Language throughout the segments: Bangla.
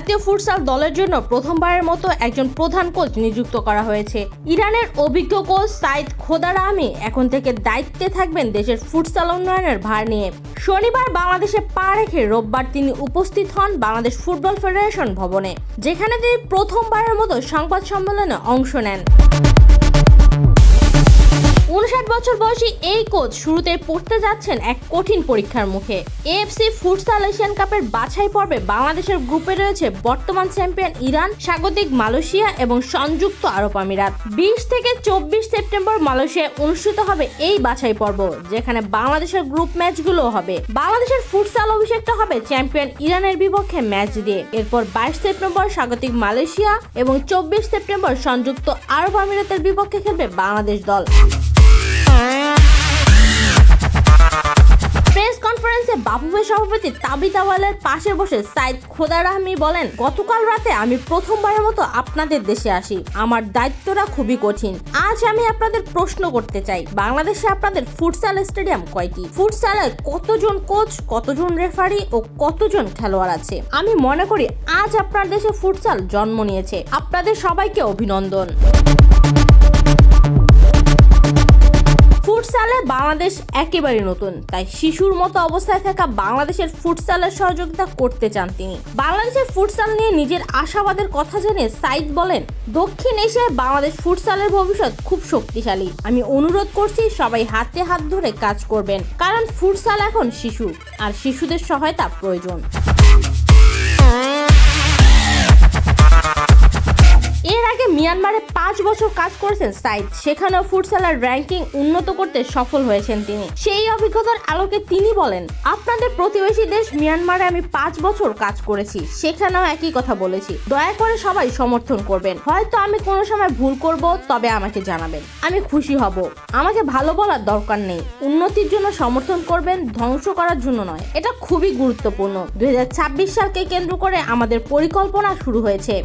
জাতীয় ফুটসাল দলের জন্য প্রথমবারের মতো একজন প্রধান কোচ নিযুক্ত করা হয়েছে। ইরানের অভিজ্ঞ কোচ সাইদ খোদারাহমি এখন থেকে দায়িত্বে থাকবেন দেশের ফুটসাল উন্নয়নের ভার নিয়ে। শনিবার বাংলাদেশে পা রেখে রোববার তিনি উপস্থিত হন বাংলাদেশ ফুটবল ফেডারেশন ভবনে, যেখানে তিনি প্রথমবারের মতো সংবাদ সম্মেলনে অংশ নেন। 59 বছর বয়সী এই কোচ শুরুতেই পড়তে যাচ্ছেন এক কঠিন পরীক্ষার মুখে। এএফসি ফুটসাল এশিয়ান কাপের বাছাই পর্বে বাংলাদেশের গ্রুপে রয়েছে বর্তমান চ্যাম্পিয়ন ইরান, স্বাগতিক মালয়েশিয়া এবং সংযুক্ত আরব আমিরাত। 20 থেকে 24 সেপ্টেম্বর মালয়েশিয়ায় অনুষ্ঠিত হবে এই বাছাই পর্ব, যেখানে বাংলাদেশের গ্রুপ ম্যাচগুলো হবে। বাংলাদেশের ফুটসাল অভিষেকটা হবে চ্যাম্পিয়ন ইরানের বিপক্ষে ম্যাচ দিয়ে। এরপর 22 সেপ্টেম্বর স্বাগতিক মালয়েশিয়া এবং 24 সেপ্টেম্বর সংযুক্ত আরব আমিরাতের বিপক্ষে খেলবে বাংলাদেশ দল। প্রেস কনফারেন্সে বাফুফে সভাপতি তাবিথ আউয়ালের পাশে বসে সাইদ খোদারাহমি বলেন, গতকাল রাতে আমি প্রথমবারের মতো আপনাদের দেশে আসি। আমার দায়িত্বটা খুবই কঠিন। আজ আমি আপনাদের প্রশ্ন করতে চাই, বাংলাদেশে আপনাদের ফুটসাল স্টেডিয়াম কয়টি? ফুটসালে কতজন কোচ, কতজন রেফারি ও কতজন খেলোয়াড় আছে? আমি মনে করি আজ আপনার দেশে ফুটসাল জন্ম নিয়েছে। আপনাদের সবাইকে অভিনন্দন। ফুটসালে বাংলাদেশ একেবারে নতুন, তাই শিশুর মতো অবস্থায় থাকা বাংলাদেশের ফুটসালের সহযোগিতা করতে চান তিনি। বাংলাদেশের ফুটসাল নিয়ে নিজের আশাবাদের কথা জানিয়ে সাইদ বলেন, দক্ষিণ এশিয়ায় বাংলাদেশ ফুটসালের ভবিষ্যৎ খুব শক্তিশালী। আমি অনুরোধ করছি সবাই হাতে হাত ধরে কাজ করবেন, কারণ ফুটসাল এখন শিশু আর শিশুদের সহায়তা প্রয়োজন। এর আগে মিয়ানমারে 5 বছর কাজ করেছেন সাইদ, সেখানেও ফুটসালের র্যাঙ্কিং উন্নত করতে সফল হয়েছেন তিনি। সেই অভিজ্ঞতার আলোকে তিনি বলেন, আপনাদের প্রতিবেশী দেশ মিয়ানমারে আমি 5 বছর কাজ করেছি, সেখানেও একই কথা বলেছি। দয়া করে সবাই সমর্থন করবেন। হয়তো আমি কোনো সময় ভুল করব, তবে আমাকে জানাবেন, আমি খুশি হব। আমাকে ভালো বলার দরকার নেই, উন্নতির জন্য সমর্থন করবেন, ধ্বংস করার জন্য নয়। এটা খুবই গুরুত্বপূর্ণ। 2026 সালকে কেন্দ্র করে আমাদের পরিকল্পনা শুরু হয়েছে।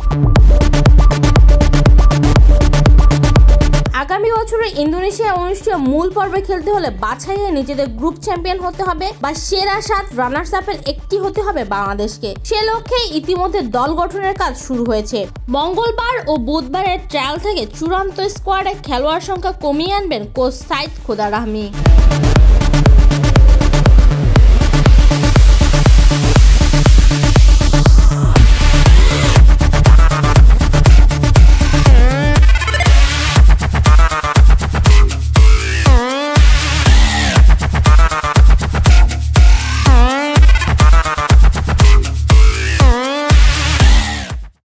আগামী বছরে ইন্দোনেশিয়া অনুষ্ঠিত মূল পর্বে খেলতে হলে বাছাইয়ে নিজেদের গ্রুপ চ্যাম্পিয়ন হতে হবে বা সেরা 7 রানার্স আপের একটি হতে হবে বাংলাদেশকে। সে লক্ষ্যে ইতিমধ্যে দল গঠনের কাজ শুরু হয়েছে। মঙ্গলবার ও বুধবারের ট্রায়াল থেকে চূড়ান্ত স্কোয়াডে খেলোয়াড় সংখ্যা কমিয়ে আনবেন কোচ সাইদ খোদারাহমি।